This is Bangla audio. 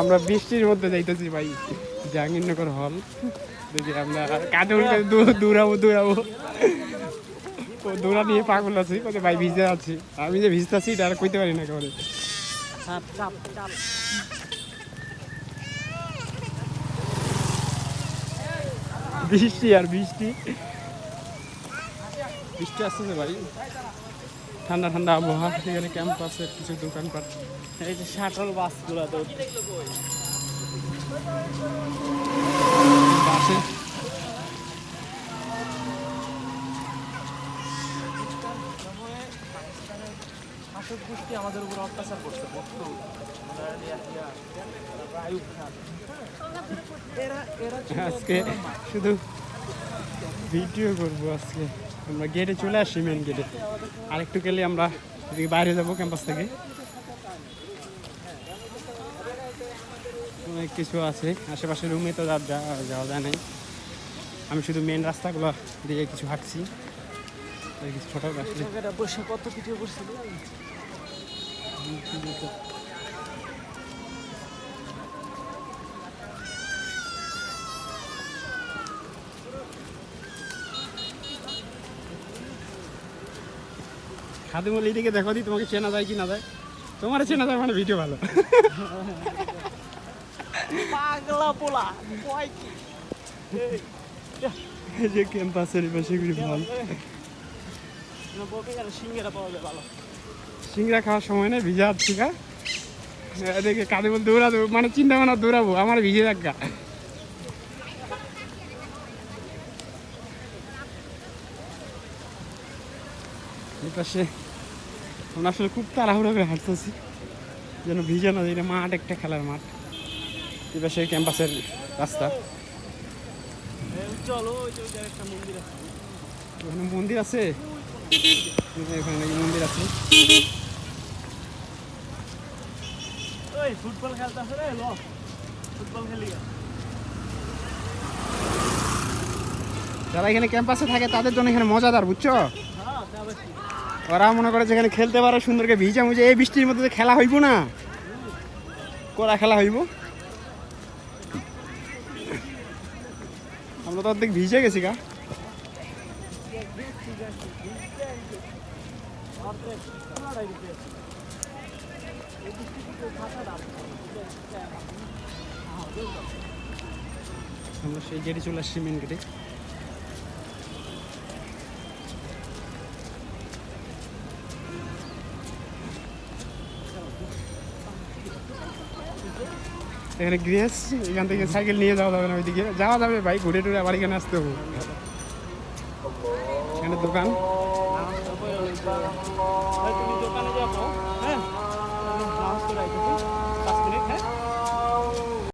আমরা বৃষ্টির মধ্যে যাইতেছি ভাই জাহাঙ্গীরনগর হল। দেখি আমরা কাঁধে দৌড়াবো দৌড়া নিয়ে পাগল আছি কোথায় ভাই ভিজে আছি। আমি যে ভিজতেছি এটা আর কইতে পারি না কেমন। বৃষ্টি আর বৃষ্টি বৃষ্টি আসতেছে ভাই, ঠান্ডা ঠান্ডা আবহাওয়া। সেখানে ক্যাম্পাসের কিছু দোকানপাট, এই যে শাটল বাসগুলো তো বাসে শাসক গোষ্ঠী আমাদের উপর অত্যাচার করছে। আজকে শুধু ভিডিও করবো। আজকে আমরা গেটে চলে আসছি, মেন গেটে। আরেকটু গেলে আমরা এদিকে বাইরে যাবো ক্যাম্পাস থেকে। অনেক কিছু আছে আশেপাশে, রুমে তো যাওয়া যায় নাই। আমি শুধু মেন রাস্তাগুলো দিয়ে কিছু হাঁটছি, কিছু ফটো আসলে। বসে কত ভিডিও করছিল। খাদিমুল এইদিকে দেখো দি, তোমাকে চেনা যায় কি না যায়? তোমার চেনা যায় মানে ভিডিও ভালো। পাগলা পোলা কয় কি এই যে ক্যাম্পাসের পাশে ভালো সিঙ্গারা পাওয়া যায় ভালো। সিংড়া খাওয়ার সময় নেই, ভিজা যাচ্ছি গা। এদিকে কাদিমুল দৌড়াবো, মানে চিন্তা ভাবনা দৌড়াবো, আমার ভিজে যাক গা। এই পাশে আমরা আসলে খুব তাড়াহুড়ো করে হাঁটতেছি যেন ভিজে না যায়। এটা মাঠ, একটা খেলার মাঠ। এই পাশে ক্যাম্পাসের রাস্তা। চলো একটা মন্দির আছে, ওখানে মন্দির আছে, ওখানে নাকি মন্দির আছে। ওই ফুটবল খেলতে আছে রে, ল ফুটবল খেলি। যারা এখানে ক্যাম্পাসে থাকে তাদের জন্য এখানে মজাদার, বুঝছো? ওরা মনে করে যেখানে খেলতে পারে সুন্দরকে ভিজা মুজে। এই বৃষ্টির মধ্যে যে খেলা হইব না, কোরা খেলা হইব। আমরা তো অর্ধেক ভিজে গেছি গা। আমরা সেই গেটে চলে আসছি, মেন গেটে। এখানে গ্রেস, এখান থেকে সাইকেল নিয়ে যাওয়া যাবে না, ওইদিকে যাওয়া যাবে ভাই, ঘুরে টুরে আবার এখানে আসতে হবে। এখানে দোকান, তুমি দোকানে যাবো